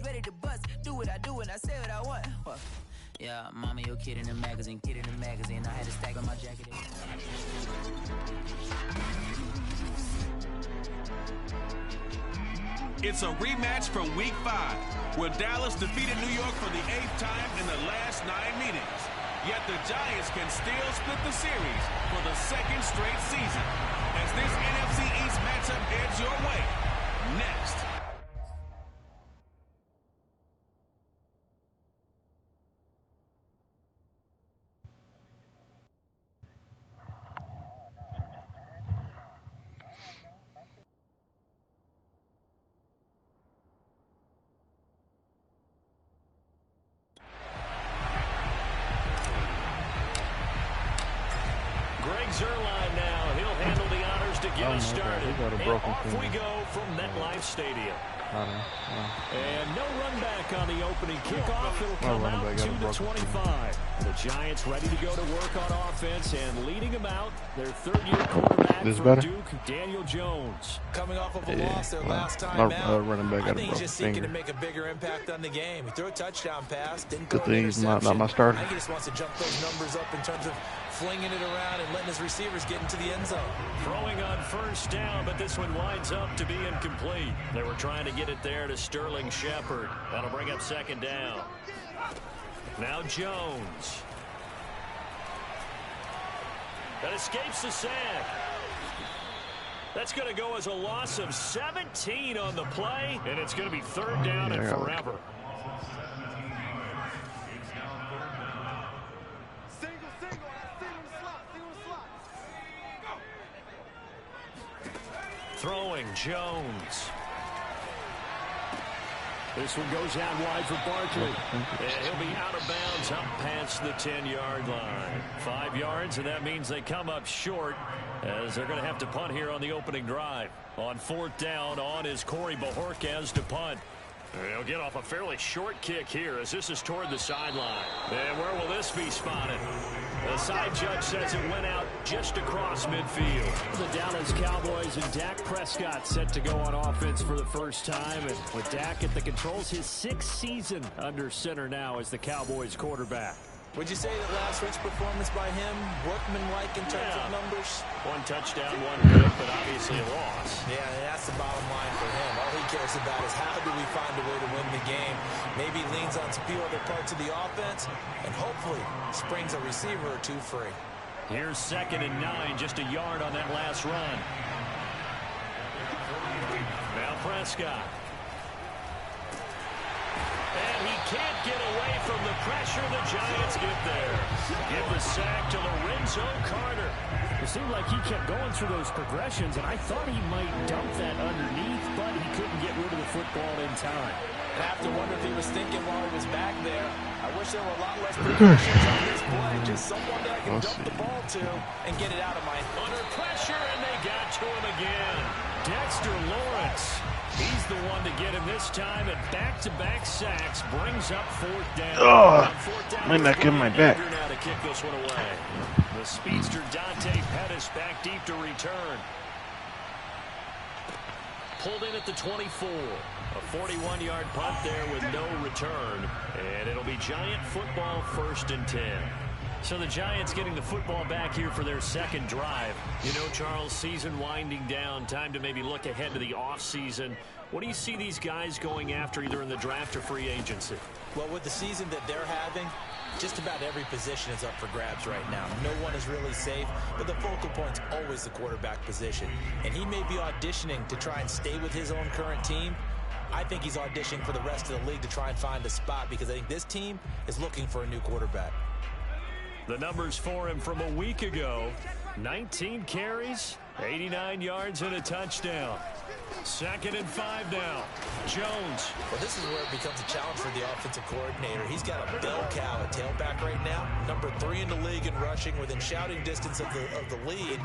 bitch ready to bust. Do what I do and I say what I want. Well, yeah, mama, your kid in the magazine. Kid in the magazine. I had to stack on my jacket. It's a rematch from Week 5, where Dallas defeated New York for the 8th time in the last 9 meetings. Yet the Giants can still split the series for the 2nd straight season. As this NFC East matchup heads your way, next. Zerline now. He'll handle the honors to get us started. And off we go from MetLife Stadium. And no run back on the opening kickoff. It'll come out to the 25. The Giants ready to go to work on offense and leading them out. Their third-year quarterback from Duke, Daniel Jones. Coming off of a loss their last time out. I think he's just seeking to make a bigger impact on the game. He threw a touchdown pass. Good thing he's not my starter. I think he just wants to jump those numbers up in terms of flinging it around and letting his receivers get into the end zone. Throwing on first down, but this one winds up to be incomplete. They were trying to get it there to Sterling Shepard. That'll bring up second down. Now Jones. That escapes the sack. That's going to go as a loss of 17 on the play, and it's going to be third down and forever. Throwing Jones. This one goes out wide for Barkley. And he'll be out of bounds up past the 10-yard line. 5 yards, and that means they come up short as they're going to have to punt here on the opening drive. On fourth down, on is Corey Bojorquez to punt. They'll get off a fairly short kick here as this is toward the sideline. And where will this be spotted? The side judge says it went out just across midfield. The Dallas Cowboys and Dak Prescott set to go on offense for the first time. And with Dak at the controls, his 6th season under center now as the Cowboys quarterback. Would you say that last week's performance by him, workmanlike in terms of numbers? 1 touchdown, 1 pick, but obviously a loss. Yeah, that's the bottom line for him. All he cares about is how do we find a way to win the game. Maybe leans on a few other parts of the offense, and hopefully springs a receiver or two free. Here's 2nd and 9, just a yard on that last run. Now Prescott. And he can't get away from the pressure. The Giants get there. Give the sack to Lorenzo Carter. It seemed like he kept going through those progressions, and I thought he might dump that underneath, but he couldn't get rid of the football in time. I have to wonder if he was thinking while he was back there, I wish there were a lot less progressions on this play. Just someone that I can dump the ball to and get it out of my... Under pressure, and they got to him again. Dexter Lawrence. He's the one to get him this time, and back-to-back sacks brings up fourth down. Might not give my back. Now to kick this one away. The speedster Dante Pettis back deep to return. Pulled in at the 24. A 41-yard punt there with no return, and it'll be Giant football 1st and 10. So the Giants getting the football back here for their 2nd drive. You know, Charles, season winding down, time to maybe look ahead to the offseason. What do you see these guys going after either in the draft or free agency? Well, with the season that they're having, just about every position is up for grabs right now. No one is really safe, but the focal point's always the quarterback position. And he may be auditioning to try and stay with his own current team. I think he's auditioning for the rest of the league to try and find a spot because I think this team is looking for a new quarterback. The numbers for him from a week ago, 19 carries, 89 yards and a touchdown. 2nd and 5 now. Jones. Well, this is where it becomes a challenge for the offensive coordinator. He's got a bell cow at tailback right now, number 3 in the league in rushing, within shouting distance of the lead.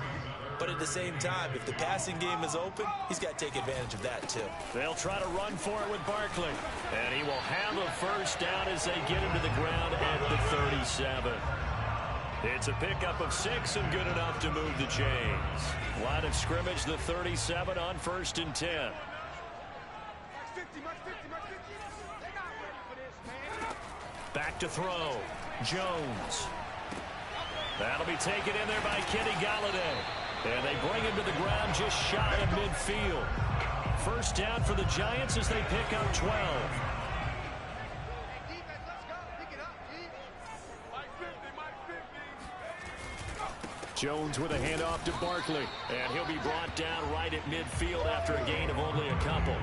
But at the same time, if the passing game is open, he's got to take advantage of that too. They'll try to run for it with Barkley. And he will have a first down as they get him to the ground at the 37. It's a pickup of 6 and good enough to move the chains. Line of scrimmage, the 37 on 1st and 10. Back to throw. Jones. That'll be taken in there by Kenny Galladay. And they bring him to the ground just shy of midfield. First down for the Giants as they pick up 12. Jones with a handoff to Barkley. And he'll be brought down right at midfield after a gain of only a couple.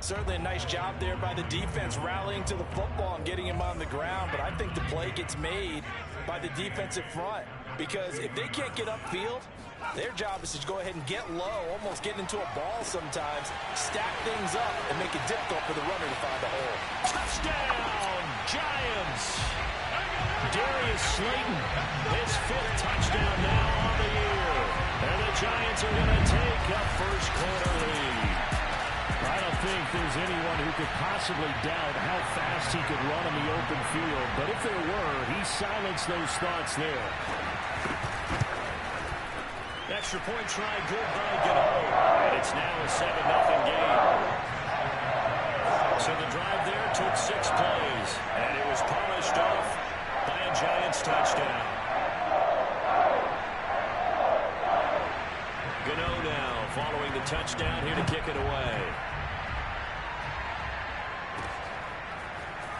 Certainly a nice job there by the defense rallying to the football and getting him on the ground. But I think the play gets made by the defensive front. Because if they can't get upfield, their job is to go ahead and get low, almost get into a ball sometimes, stack things up, and make it difficult for the runner to find a hole. Touchdown, Giants! Darius Slayton, his 5th touchdown now on the year. And the Giants are going to take a first quarter lead. I don't think there's anyone who could possibly doubt how fast he could run in the open field. But if there were, he silenced those thoughts there. Extra point try good by Gano. And it's now a 7-0 game. So the drive there took 6 plays. And it was polished off by a Giants touchdown. Gano now following the touchdown here to kick it away.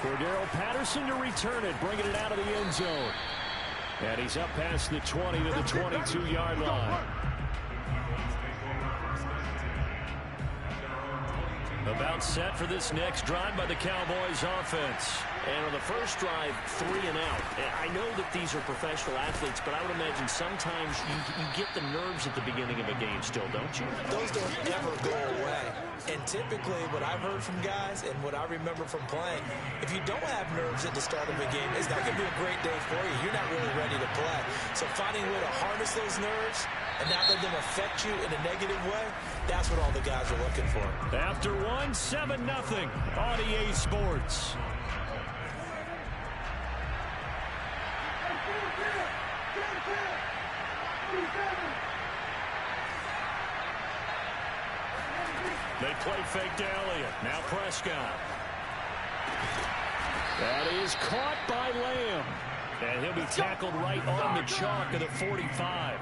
Cordero Patterson to return it, bringing it out of the end zone. And he's up past the 20 to the 22-yard line. About set for this next drive by the Cowboys offense. And on the first drive, 3 and out. I know that these are professional athletes, but I would imagine sometimes you get the nerves at the beginning of a game still, don't you? Those don't ever go away. And typically what I've heard from guys and what I remember from playing, if you don't have nerves at the start of a game, it's not going to be a great day for you. You're not really ready to play. So finding a way to harness those nerves and not let them affect you in a negative way, that's what all the guys are looking for. After 7-0 on EA Sports. They play fake to Elliott. Now Prescott. That is caught by Lamb. And he'll be tackled right on the chalk of the 45.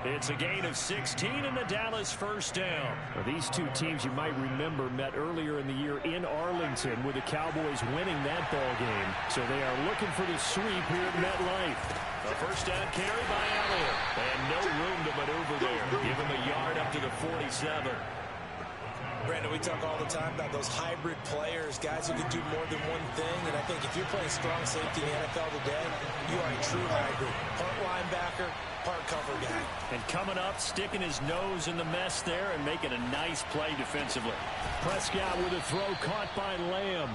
It's a gain of 16 and the Dallas first down. Well, these two teams you might remember met earlier in the year in Arlington with the Cowboys winning that ball game. So they are looking for the sweep here at MetLife. A first down carry by Elliott. And no room to maneuver there. Give him a yard up to the 47. Brandon, we talk all the time about those hybrid players, guys who can do more than one thing. And I think if you're playing strong safety in the NFL today, you are a true hybrid. Part linebacker, part cover guy. And coming up, sticking his nose in the mess there and making a nice play defensively. Prescott with a throw caught by Lamb.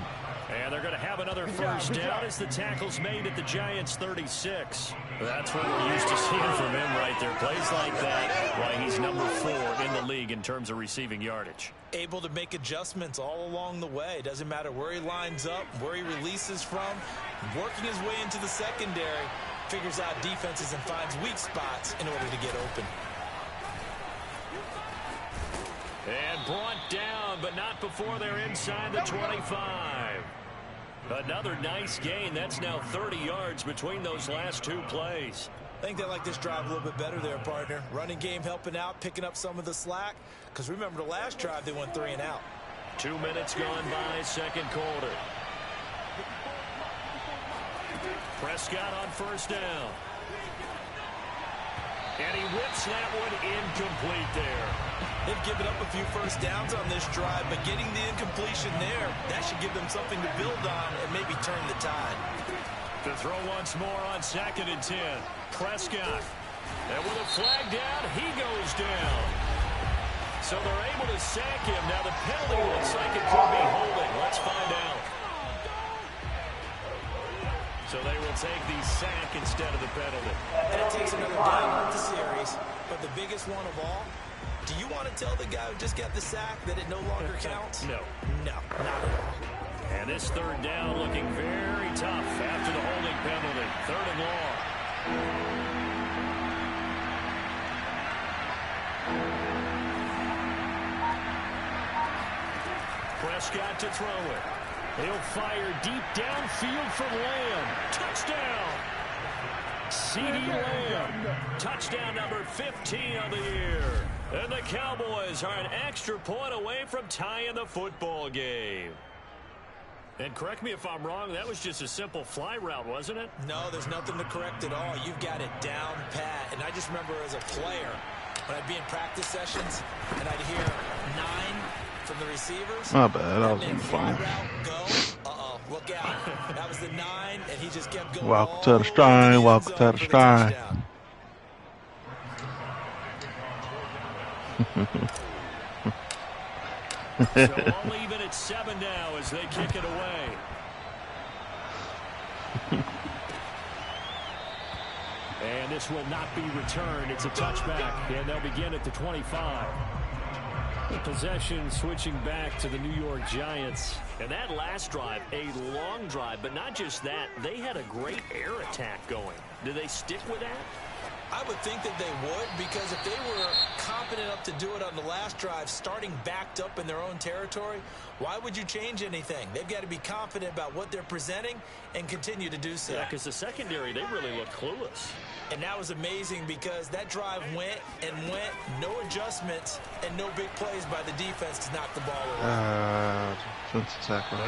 And they're going to have another first down as the tackle's made at the Giants' 36. That's what we're used to seeing from him right there. Plays like that, why he's number 4 in the league in terms of receiving yardage. Able to make adjustments all along the way. Doesn't matter where he lines up, where he releases from. Working his way into the secondary. Figures out defenses and finds weak spots in order to get open. And brought down, but not before they're inside the 25. Another nice gain. That's now 30 yards between those last 2 plays. I think they like this drive a little bit better there, partner. Running game helping out, picking up some of the slack. Because remember, the last drive, they went 3 and out. 2 minutes gone by, second quarter. Prescott on first down. And he whips that one incomplete there. They've given up a few first downs on this drive, but getting the incompletion there, that should give them something to build on and maybe turn the tide. To throw once more on 2nd and 10. Prescott. And with a flag down, he goes down. So they're able to sack him. Now the penalty looks like it could be holding. Let's find out. So they will take the sack instead of the penalty. And it takes another down off the series. But the biggest one of all, do you want to tell the guy who just got the sack that it no longer counts? No. No, not at all. And this third down looking very tough after the holding penalty. 3rd and long. Prescott to throw it. He'll fire deep downfield for Lamb. Touchdown! CeeDee Lamb. Touchdown number 15 on the year. And the Cowboys are an extra point away from tying the football game. And correct me if I'm wrong, that was just a simple fly route, wasn't it? No, there's nothing to correct at all. You've got it down pat. And I just remember as a player, when I'd be in practice sessions, and I'd hear 9 from the receivers. My bad, I was on the phone. Uh-oh, look out. That was the 9, and he just kept going. Welcome to the stride, welcome to the stride. So all even at 7 now as they kick it away. And this will not be returned. It's a touchback, and they'll begin at the 25. The possession switching back to the New York Giants. And that last drive, a long drive, but not just that. They had a great air attack going. Do they stick with that? I would think that they would, because if they were competent enough to do it on the last drive, starting backed up in their own territory, why would you change anything? They've got to be confident about what they're presenting and continue to do so. Yeah, because the secondary, they really look clueless. And that was amazing because that drive went and went, no adjustments, and no big plays by the defense to knock the ball away. They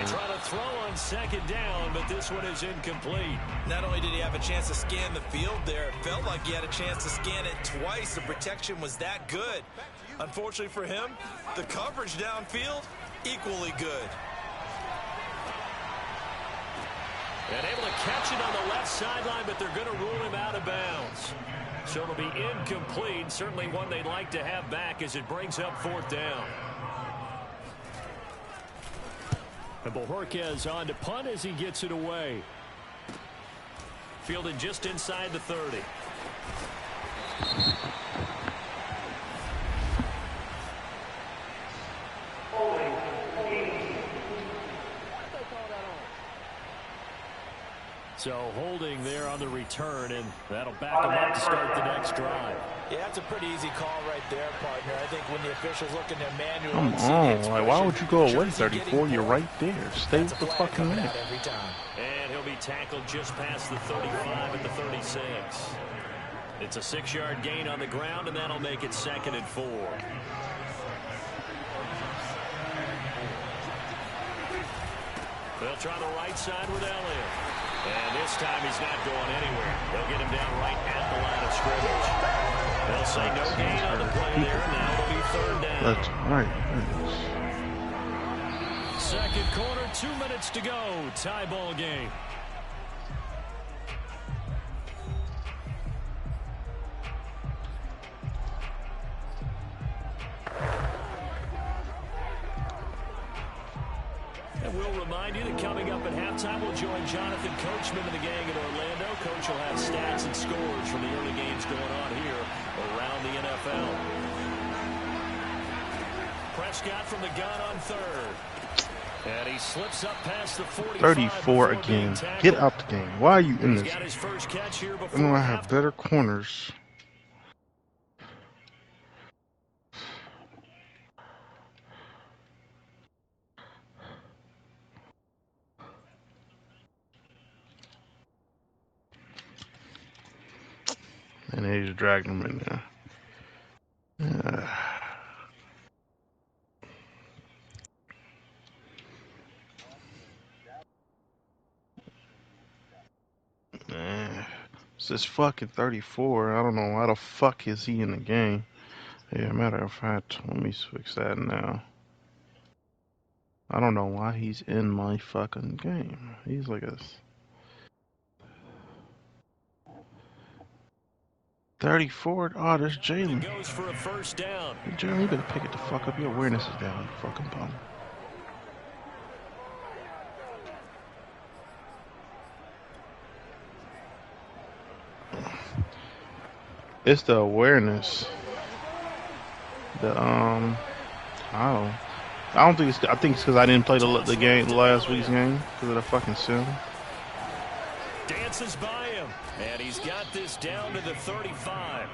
try to throw on 2nd down, but this one is incomplete. Not only did he have a chance to scan the field there, it felt like he had a chance to scan it twice. The protection was that good. Unfortunately for him, the coverage downfield, equally good. And able to catch it on the left sideline, but they're going to rule him out of bounds. So it'll be incomplete. Certainly one they'd like to have back as it brings up 4th down. And Bojorquez on to punt as he gets it away. Fielded just inside the 30. So holding there on the return, and that'll back them up to start the next drive. Yeah, that's a pretty easy call right there, partner. I think when the officials look in their manual... Come on, like, why would you go away 34? You're right there. Stay with the fucking man. And he'll be tackled just past the 35 at the 36. It's a 6-yard gain on the ground, and that'll make it 2nd and 4. They'll try the right side with Elliott. And this time he's not going anywhere. They'll get him down right at the line of scrimmage. They'll say no gain on the play there, and now it'll be 3rd down. That's right. 2nd quarter, 2 minutes to go. Tie ball game. And we'll remind you that coming up at halftime, we'll join Jonathan Coachman and the gang in Orlando. Coach will have stats and scores from the early games going on here around the NFL. Prescott from the gun on 3rd. And he slips up past the 45. 34 again. Get out the game. Why are you in this? He's got his first catch here before. I know I have better corners. And they just dragged him in there. It's this fucking 34. I don't know why the fuck is he in the game. Yeah, matter of fact, let me fix that now. I don't know why he's in my fucking game. He's like a 34. Oh, there's Jalen. Goes for a 1st down. Jalen, you better pick it the fuck up. Your awareness is down, you fucking bum. It's the awareness. I don't think it's. I think it's because I didn't play the game, last week's game, because of the fucking sim. Dances by him, and he's got this down to the 35.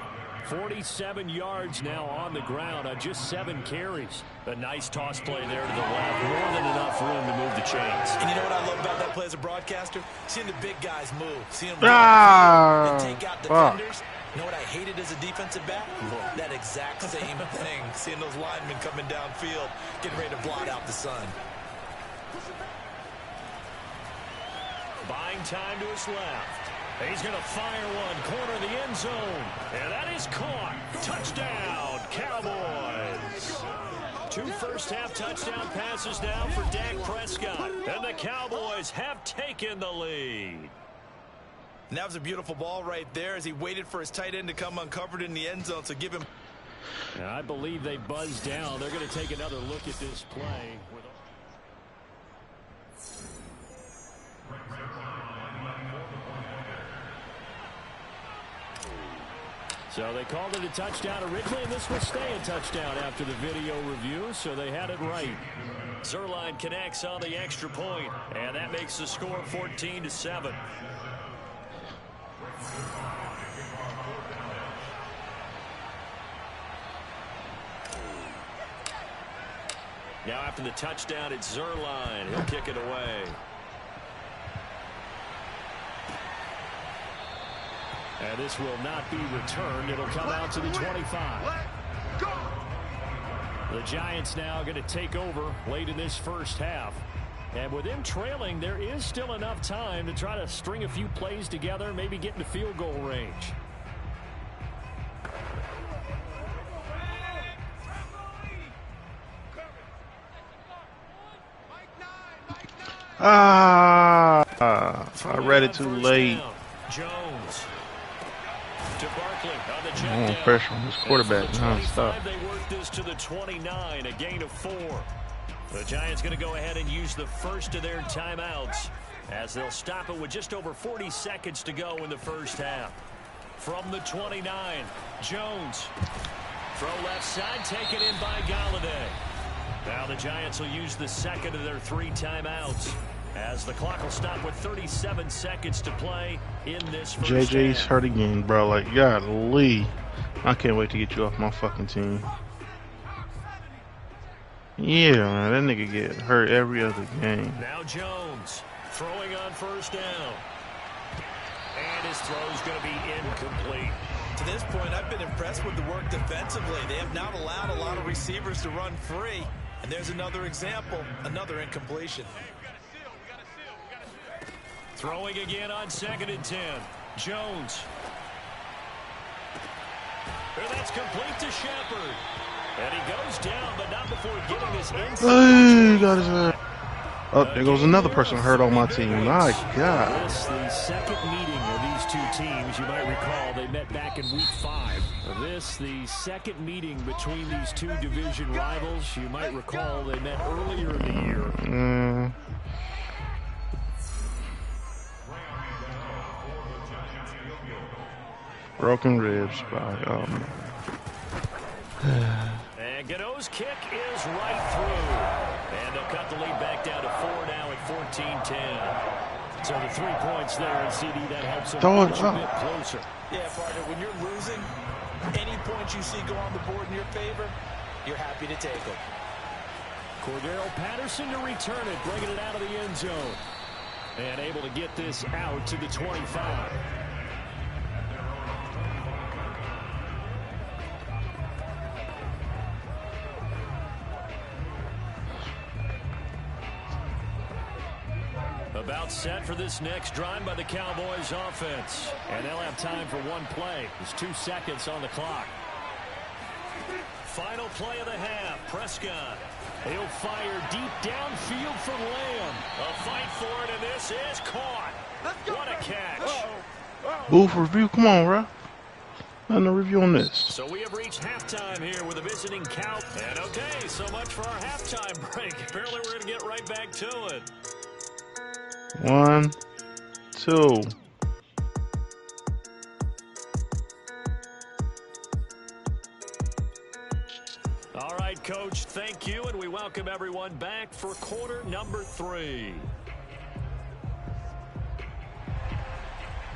47 yards now on the ground on just 7 carries. A nice toss play there to the left. More than enough room to move the chains. And you know what I love about that play as a broadcaster? Seeing the big guys move. Seeing them and take out defenders. You know what I hated as a defensive back? That exact same thing. Seeing those linemen coming downfield, getting ready to blot out the sun. Buying time to his left. He's going to fire one, corner of the end zone. And that is caught. Touchdown, Cowboys. 2 first-half touchdown passes now for Dak Prescott. And the Cowboys have taken the lead. And that was a beautiful ball right there as he waited for his tight end to come uncovered in the end zone. So give him. And I believe they buzzed down. They're going to take another look at this play. So they called it a touchdown originally, and this will stay a touchdown after the video review, so they had it right. Zerline connects on the extra point, and that makes the score 14-7. Now after the touchdown, it's Zerline. He'll kick it away. And this will not be returned. It'll come out to the 25. The Giants now going to take over late in this first half. And with them trailing, there is still enough time to try to string a few plays together, maybe get into field goal range. I read it too late. Jones to Barkley on the check down. Pressure on this quarterback non-stop. They work this to the 29, a gain of 4. The Giants going to go ahead and use the first of their timeouts as they'll stop it with just over 40 seconds to go in the first half. From the 29, Jones. Throw left side, taken in by Galladay. Now the Giants will use the second of their 3 timeouts as the clock will stop with 37 seconds to play in this first JJ's half. hurt again, bro. Like, golly. I can't wait to get you off my fucking team. Yeah, man. That nigga get hurt every other game. Now Jones throwing on first down. And his throw's going to be incomplete. To this point, I've been impressed with the work defensively. They have not allowed a lot of receivers to run free. And there's another example, another incompletion. Throwing again on 2nd and 10. Jones. And that's complete to Shepard. And he goes down, but not before getting his inside. Hey, got his head. Oh, there goes another person hurt on my team. My God. This the second meeting of these 2 teams. You might recall they met back in week 5. This the second meeting between these 2 division rivals. You might recall they met earlier in the year. Broken ribs by And Gano's kick is right through. And they'll cut the lead back down to 4 now at 14-10. So the 3 points there, and CD, that helps them a bit closer. Yeah, partner, when you're losing, any points you see go on the board in your favor, you're happy to take them. Cordero Patterson to return it, bringing it out of the end zone. And able to get this out to the 25. About set for this next drive by the Cowboys offense. And they'll have time for 1 play. There's 2 seconds on the clock. Final play of the half. Prescott. He'll fire deep downfield for Lamb. A fight for it, and this is caught. What a catch. Booth review. Come on, bro. Nothing to review on this. So we have reached halftime here with a visiting Cow. And okay, so much for our halftime break. Apparently we're going to get right back to it. 1, 2. All right, Coach, thank you, and we welcome everyone back for quarter number 3.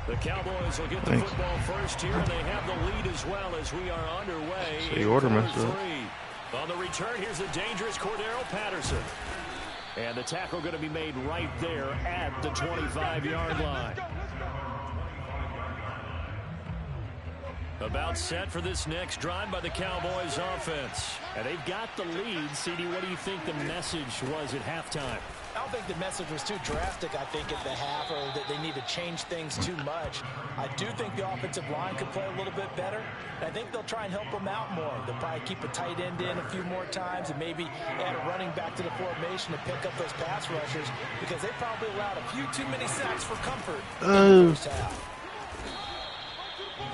The Cowboys will get the football first here, and they have the lead as well as we are underway. So you order messed up. On the return, here's a dangerous Cordero Patterson. And the tackle going to be made right there at the 25-yard line. About set for this next drive by the Cowboys offense. And they've got the lead. CD, what do you think the message was at halftime? I don't think the message was too drastic, I think, at the half, or that they need to change things too much. I do think the offensive line could play a little bit better. And I think they'll try and help them out more. They'll probably keep a tight end in a few more times and maybe add a running back to the formation to pick up those pass rushers, because they probably allowed a few too many sacks for comfort in the first half.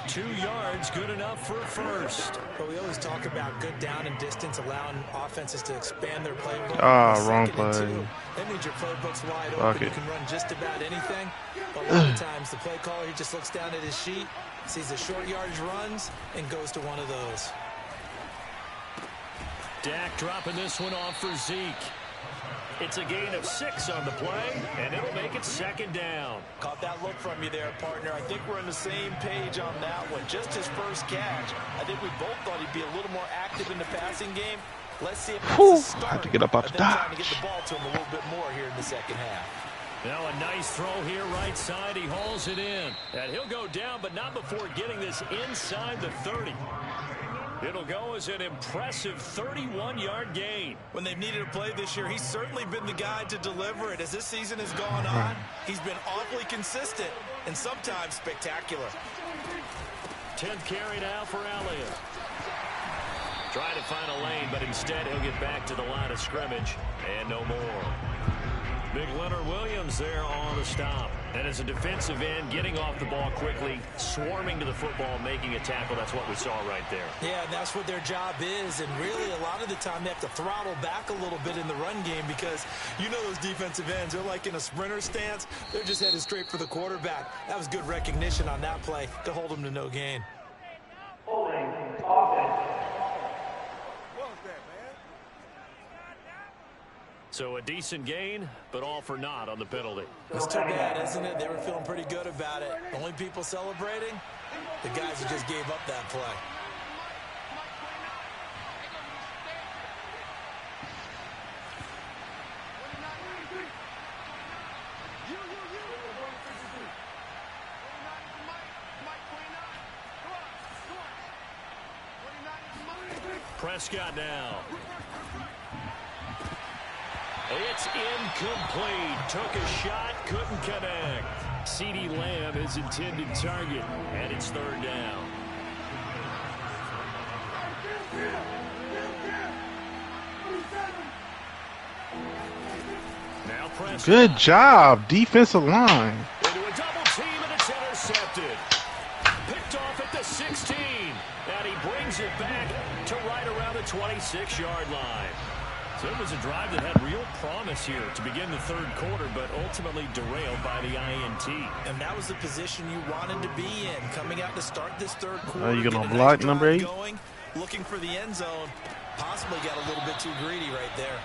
2 yards, good enough for a first. But we always talk about good down and distance, allowing offenses to expand their playbook. Wrong play. That means your playbook's wide open. You can run just about anything. But a lot of times, the play caller, he just looks down at his sheet, sees the short yardage runs, and goes to one of those. Dak dropping this one off for Zeke. It's a gain of 6 on the play, and it'll make it second down. Caught that look from you there, partner. I think we're on the same page on that one. Just his first catch. I think we both thought he'd be a little more active in the passing game. Let's see if that's a start. I have to get up off the trying to get the ball to him a little bit more here in the second half. Now a nice throw here right side. He hauls it in. And he'll go down, but not before getting this inside the 30. It'll go as an impressive 31-yard gain. When they've needed a play this year, he's certainly been the guy to deliver it. As this season has gone on, he's been awfully consistent and sometimes spectacular. 10th carry now for Elliott. Trying to find a lane, but instead he'll get back to the line of scrimmage and no more. Big Leonard Williams there on the stop. And as a defensive end, getting off the ball quickly, swarming to the football, making a tackle. That's what we saw right there. Yeah, and that's what their job is. And really, a lot of the time, they have to throttle back a little bit in the run game, because you know those defensive ends, they're like in a sprinter stance. They're just headed straight for the quarterback. That was good recognition on that play to hold them to no gain. Holding offense. So a decent gain, but all for naught on the penalty. It's too bad, isn't it? They were feeling pretty good about it. Only people celebrating, the guys who just gave up that play. Prescott now. It's incomplete. Took a shot, couldn't connect. CeeDee Lamb his intended target, and it's third down. Now Prescott. Good job, defensive line. Into a double team, and it's intercepted. Picked off at the 16, and he brings it back to right around the 26-yard line. So it was a drive that had real promise here to begin the third quarter, but ultimately derailed by the INT. And that was the position you wanted to be in, coming out to start this third quarter. Are you going to block number 8? Looking for the end zone. Possibly got a little bit too greedy right there.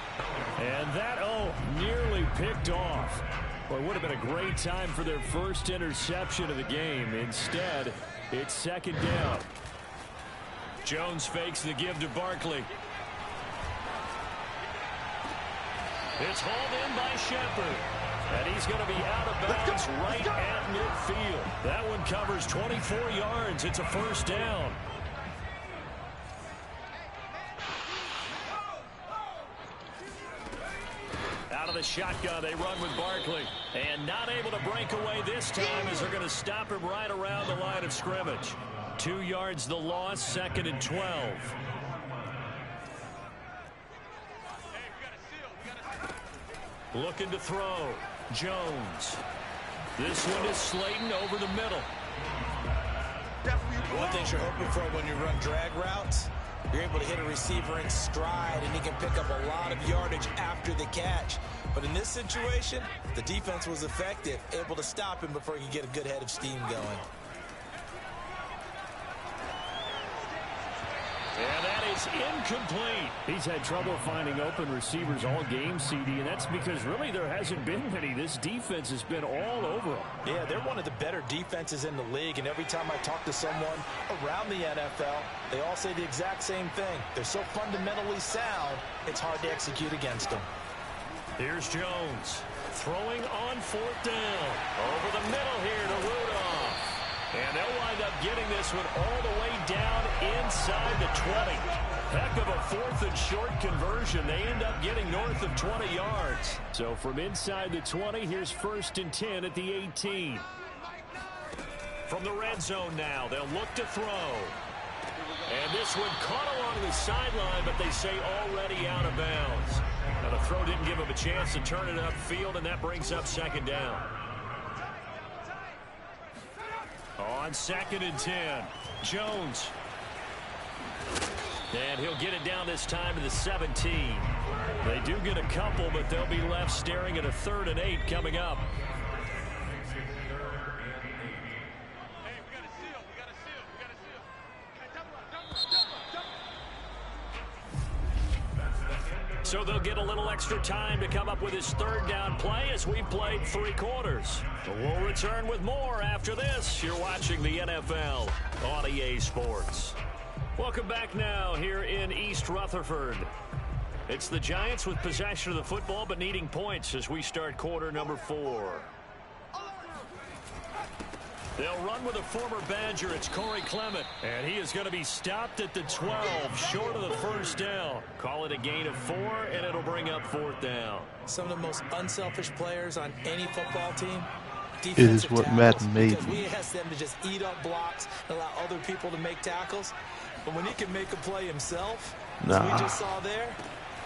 And that, nearly picked off. Well, it would have been a great time for their first interception of the game. Instead, it's second down. Jones fakes the give to Barkley. It's hauled in by Shepard. And he's going to be out of bounds right at midfield. That one covers 24 yards. It's a first down. Out of the shotgun, they run with Barkley. And not able to break away this time, as they're going to stop him right around the line of scrimmage. 2 yards the loss, second and 12. Looking to throw. Jones. This one is Slayton over the middle. One thing you're hoping for when you run drag routes, you're able to hit a receiver in stride, and he can pick up a lot of yardage after the catch. But in this situation, the defense was effective, able to stop him before he could get a good head of steam going. And that is incomplete. He's had trouble finding open receivers all game, CD, and that's because really there hasn't been many. This defense has been all over them. Yeah, they're one of the better defenses in the league, and every time I talk to someone around the NFL, they all say the exact same thing. They're so fundamentally sound, it's hard to execute against them. Here's Jones throwing on 4th down. Over the middle here to Rudolph. And they'll wind up getting this one all the way down inside the 20. Heck of a 4th and short conversion. They end up getting north of 20 yards. So from inside the 20, here's 1st and 10 at the 18. From the red zone now, they'll look to throw. And this one caught along the sideline, but they say already out of bounds. Now the throw didn't give him a chance to turn it upfield, and that brings up 2nd down. On 2nd and 10, Jones. And he'll get it down this time to the 17. They do get a couple, but they'll be left staring at a 3rd and 8 coming up. So they'll get a little extra time to come up with his 3rd down play as we've played 3 quarters. We'll return with more after this. You're watching the NFL on EA Sports. Welcome back now here in East Rutherford. It's the Giants with possession of the football but needing points as we start quarter number 4. They'll run with a former Badger. It's Corey Clement. And he is going to be stopped at the 12, short of the 1st down. Call it a gain of 4, and it'll bring up 4th down. Some of the most unselfish players on any football team. It is what Madden made because me. we ask them to just eat up blocks and allow other people to make tackles. But when he can make a play himself, as we just saw there,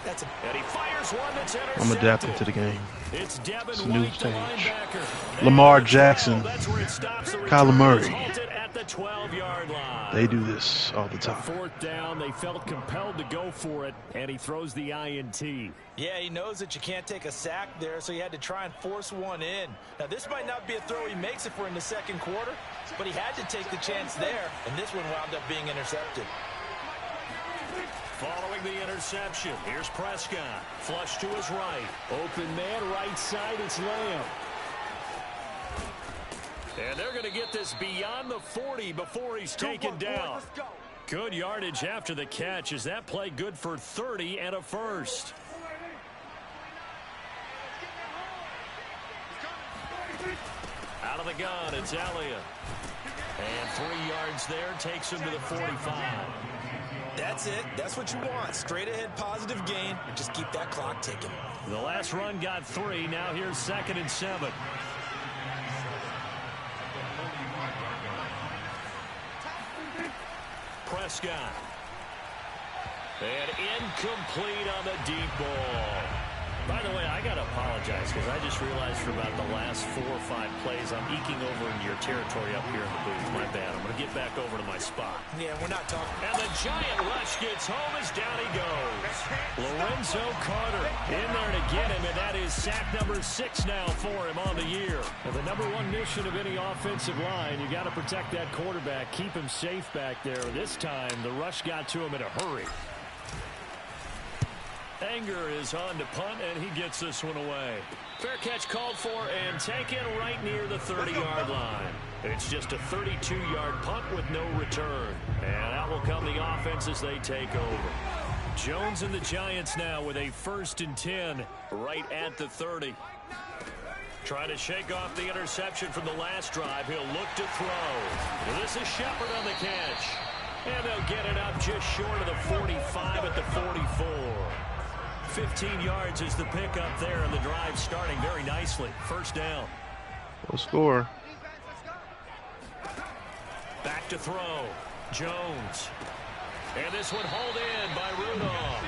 that's a... And he fires one that's intercepted. I'm adapting to the game. It's Devin It's a new White, the stage. linebacker. Lamar Jackson, That's where it stops. The Kyler return Murray. is halted at the 12-yard line. They do this all the time. 4th down, they felt compelled to go for it, and he throws the INT. Yeah, he knows that you can't take a sack there, so he had to try and force one in. Now, this might not be a throw he makes if we're in the 2nd quarter, but he had to take the chance there, and this one wound up being intercepted. Following the interception, here's Prescott. Flush to his right. Open man, right side, it's Lamb. And they're going to get this beyond the 40 before he's taken down. Good yardage after the catch. Is that play good for 30 and a 1st? Out of the gun, it's Elliott. And 3 yards there takes him to the 45. That's it. That's what you want. Straight ahead positive gain. Just keep that clock ticking. The last run got 3. Now here's 2nd and 7. Prescott. And incomplete on the deep ball. By the way, I got to apologize because I just realized for about the last 4 or 5 plays I'm eking over into your territory up here in the booth. My bad. I'm going to get back over to my spot. Yeah, we're not talking. And the giant rush gets home as down he goes. Lorenzo Carter in there to get him, and that is sack number 6 now for him on the year. And the number 1 mission of any offensive line, you got to protect that quarterback, keep him safe back there. This time, the rush got to him in a hurry. Anger is on to punt, and he gets this one away. Fair catch called for and taken right near the 30-yard line. It's just a 32-yard punt with no return. And that will come the offense as they take over. Jones and the Giants now with a 1st and 10 right at the 30. Trying to shake off the interception from the last drive. He'll look to throw. Well, this is Shepard on the catch. And they'll get it up just short of the 45 at the 44. 15 yards is the pickup there, and the drive starting very nicely. 1st down. Go score. Back to throw. Jones. And this one hauled in by Rudolph.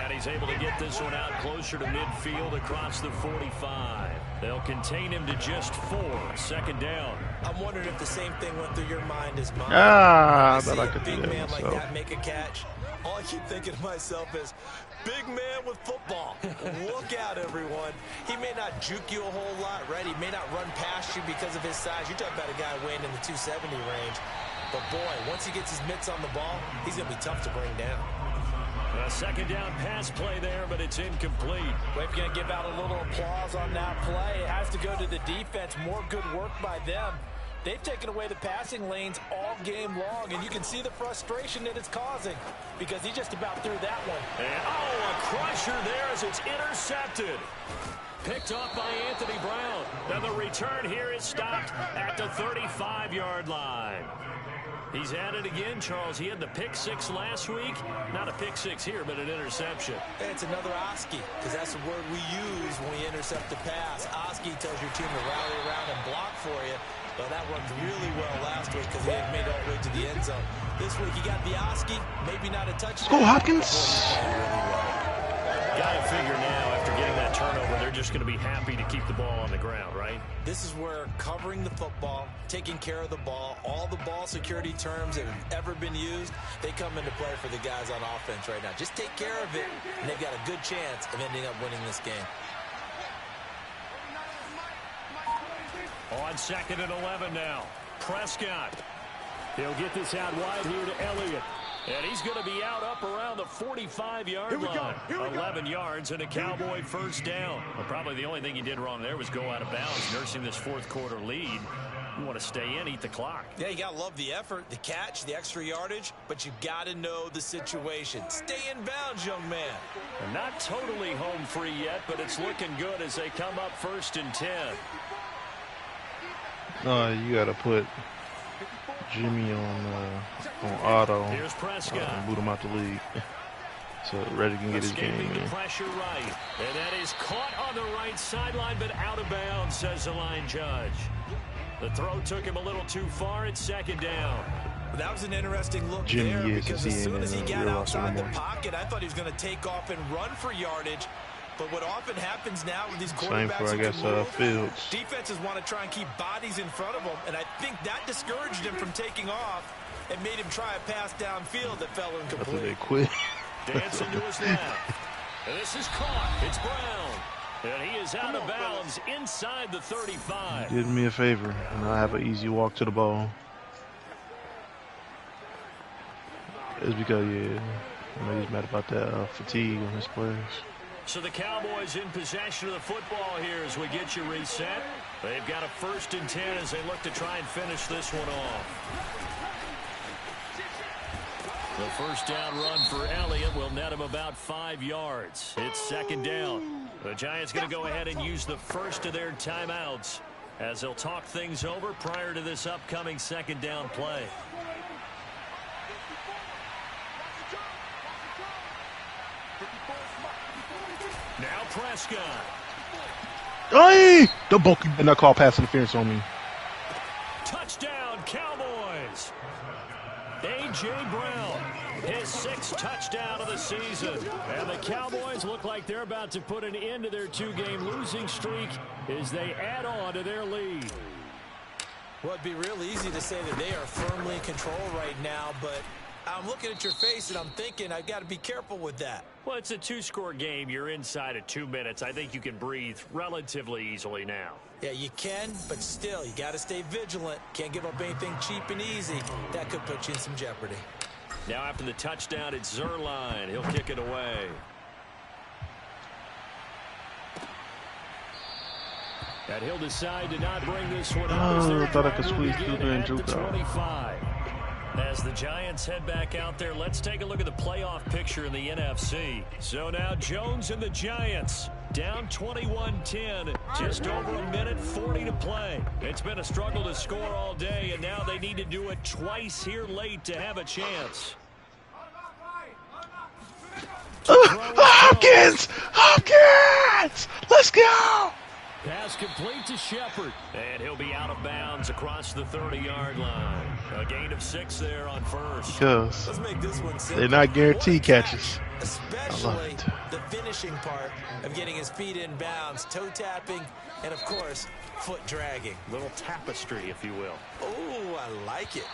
And he's able to get this one out closer to midfield across the 45. They'll contain him to just 4. 2nd down. I'm wondering if the same thing went through your mind as mine. I see thought I a could do big that man like myself. that make a catch. All I keep thinking to myself is, big man with football. Look out, everyone. He may not juke you a whole lot, right? He may not run past you because of his size. You're talking about a guy weighing in the 270 range. But boy, once he gets his mitts on the ball, he's going to be tough to bring down. A second down pass play there, but it's incomplete. We're going to give out a little applause on that play. It has to go to the defense. More good work by them. They've taken away the passing lanes all game long, and you can see the frustration that it's causing because he just about threw that one. And, oh, a crusher there as it's intercepted. Picked off by Anthony Brown. Now the return here is stopped at the 35-yard line. He's at it again, Charles. He had the pick six last week. Not a pick six here, but an interception. And it's another Oski, because that's the word we use when we intercept a pass. Oski tells your team to rally around and block for you. But that worked really well last week because he had made it all the way to the end zone. This week he got the Oski, maybe not a touchdown. Go Hopkins! Got to figure now, after getting that turnover, they're just going to be happy to keep the ball on the ground, right? This is where covering the football, taking care of the ball, all the ball security terms that have ever been used, they come into play for the guys on offense right now. Just take care of it, and they've got a good chance of ending up winning this game. On 2nd and 11 now. Prescott. He'll get this out wide here to Elliott. And he's going to be out up around the 45-yard line. 11 yards and a Cowboy first down. Well, probably the only thing he did wrong there was go out of bounds, nursing this fourth-quarter lead. You want to stay in, eat the clock. Yeah, you got to love the effort, the catch, the extra yardage, but you got to know the situation. Stay in bounds, young man. And not totally home free yet, but it's looking good as they come up 1st and 10. No, you got to put Jimmy on auto Here's Prescott. And boot him out the league so Reggie can get his game in. Pressure right, and that is caught on the right sideline, but out of bounds, says the line judge. The throw took him a little too far. It's 2nd down. That was an interesting look Jimmy there because as soon as he got real outside the pocket, I thought he was going to take off and run for yardage. But what often happens now with these quarterbacks Same for, Fields. Defenses want to try and keep bodies in front of them, and I think that discouraged him from taking off and made him try a pass downfield that fell incomplete. After they quit. Dancing to his left. And this is caught. It's Brown. And he is out of bounds inside the 35. Did me a favor, and I have an easy walk to the ball. It's because, yeah, I know he's mad about that fatigue on his players. So the Cowboys in possession of the football here as we get you reset. They've got a 1st and 10 as they look to try and finish this one off. The first down run for Elliott will net him about 5 yards. It's 2nd down. The Giants going to go ahead and use the first of their timeouts as they'll talk things over prior to this upcoming 2nd down play. Now Prescott. Hey! The bulky did not call pass interference on me. Touchdown, Cowboys. A.J. Brown, his 6th touchdown of the season. And the Cowboys look like they're about to put an end to their 2-game losing streak as they add on to their lead. Well, it'd be real easy to say that they are firmly in control right now, but I'm looking at your face and I'm thinking I've got to be careful with that. Well, it's a 2-score game. You're inside of 2 minutes. I think you can breathe relatively easily now. Yeah, you can, but still, you got to stay vigilant. Can't give up anything cheap and easy. That could put you in some jeopardy. Now after the touchdown, it's Zerline. He'll kick it away. And he'll decide to not bring this one up. I thought I could squeeze through there and juke out. 25. As the Giants head back out there, let's take a look at the playoff picture in the NFC. So now Jones and the Giants down 21-10, just over a minute 40 to play. It's been a struggle to score all day, and now they need to do it twice here late to have a chance. Hopkins! Hopkins! Let's go! Pass complete to Shepard. And he'll be out of bounds across the 30-yard line. A gain of 6 there on first. Because Let's make this one simple. they're not guaranteed catches. Especially the finishing part of getting his feet in bounds, toe tapping, and of course, foot dragging. Little tapestry, if you will. Oh, I like it.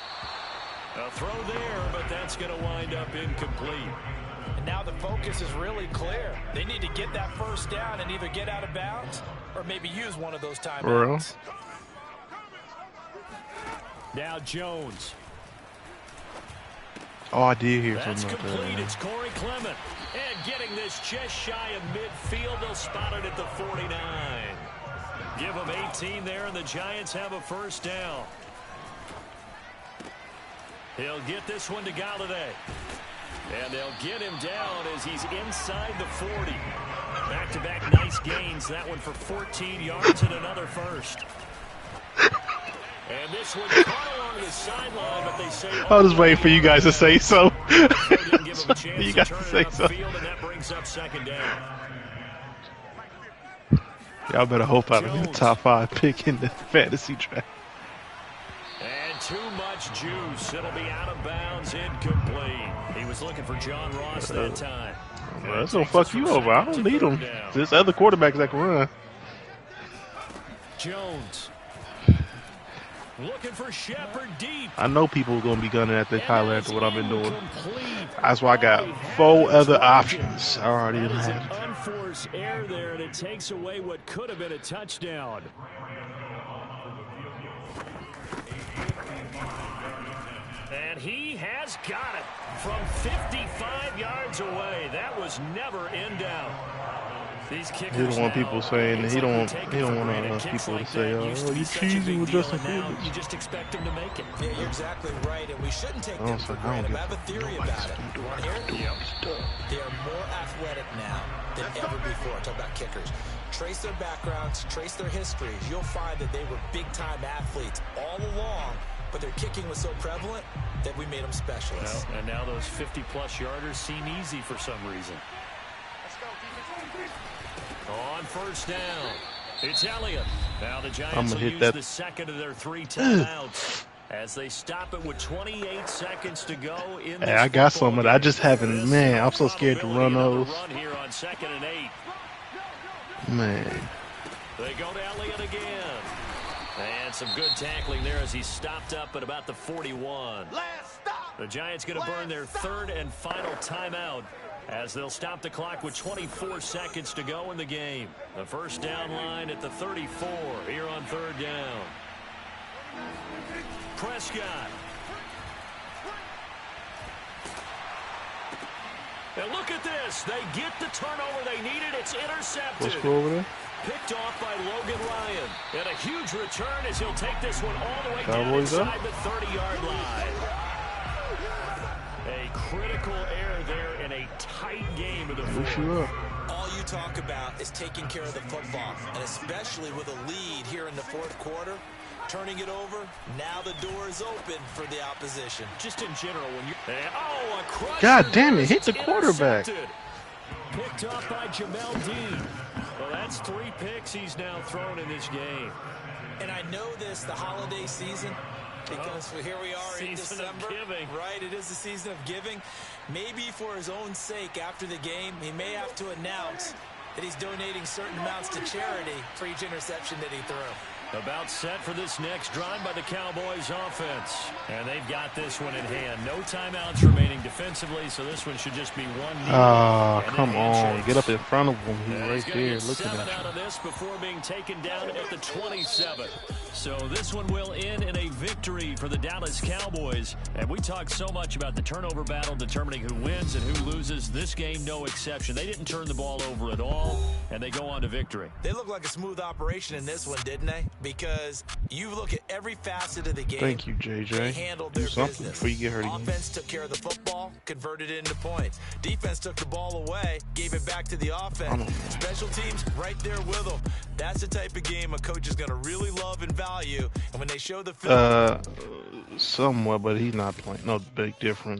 A throw there, but that's going to wind up incomplete. And now the focus is really clear. They need to get that first down and either get out of bounds or maybe use one of those timeouts. Now Jones. Oh, I did hear That's something about complete. that. It's Corey Clement. And getting this just shy of midfield. They'll spot it at the 49. Give them 18 there, and the Giants have a first down. He'll get this one to Galladay. And they'll get him down as he's inside the 40. Back-to-back nice gains. That one for 14 yards and another first. And this one caught along the sideline, but they say... I was waiting for you guys to say so. Didn't give him a chance You to guys turn say it so. upfield, and that brings up second down. Y'all better hope I don't get a top 5 pick in the fantasy draft. And too much juice. It'll be out of bounds, incomplete. He was looking for John Ross that time. Bro, that's gonna fuck you over. I don't need him. There's other quarterbacks that can run. Jones. Looking for Shepard deep. I know people are gonna be gunning at the Kyler after what I've been doing. That's why I got 4 other options. I already That is have. an unforced error there, and it takes away what could have been a touchdown. And he has got it from 55 yards away. That was never in doubt. These kickers He don't want now, people saying it's he like don't we want take it he don't for want granted. Kicks people to like say, that used to "Oh, be you such a cheesy big with deal, Justin and now Fields." you just expect him to make it. Yeah, you're exactly right, and we shouldn't take I them don't for say- I granted. don't I have a get theory nobody's about it. doing Want it. to hear it? They are more athletic now than ever before. Talk about kickers. Trace their backgrounds, trace their histories. You'll find that they were big-time athletes all along, but their kicking was so prevalent that we made them specialists. Well, and now those 50-plus yarders seem easy for some reason. On first down, it's Elliott. Now the Giants will hit use that. the second of their 3 timeouts as they stop it with 28 seconds to go in this Hey, I got football some of that. I game. just haven't. This Man, I'm so scared to run probability those. another run here on 2nd and 8. Man, They go to Elliott again. And some good tackling there as he stopped up at about the 41. The Giants going to burn their 3rd and final timeout as they'll stop the clock with 24 seconds to go in the game. The first down line at the 34 here on 3rd down. Prescott. And look at this. They get the turnover they needed. It's intercepted. let's go over there. Picked off by Logan Ryan. And a huge return as he'll take this one all the way Cowboys down up. inside the 30-yard line. A critical error there in a tight game of the Push you fourth. up. All you talk about is taking care of the football, and especially with a lead here in the 4th quarter, turning it over, now the door is open for the opposition. Just in general, when you a crusher God damn it, there hit the is quarterback. intercepted. Picked off by Jamel Dean. Well, that's 3 picks he's now thrown in this game. And I know this, the holiday season, because here we are in Season of December. giving. Right, it is the season of giving. Maybe for his own sake after the game, he may have to announce that he's donating certain amounts to charity for each interception that he threw. About set for this next drive by the Cowboys offense. And they've got this one in hand. No timeouts remaining defensively, so this one should just be one. Ah, And come then on. handshakes. Get up in front of him. He's And right he's gonna there get looking 7 at out you. of this before being taken down at the 27. So this one will end in a victory for the Dallas Cowboys. And we talk so much about the turnover battle determining who wins and who loses. This game, no exception. They didn't turn the ball over at all, and they go on to victory. They look like a smooth operation in this one, didn't they? Because you look at every facet of the game. Thank you, JJ. They handled Do their something business. before you get hurt again. Offense took care of the football, converted it into points. Defense took the ball away, gave it back to the offense. Special teams right there with them. That's the type of game a coach is going to really love and value. And when they show the film, Somewhat, but he's not playing. No big difference.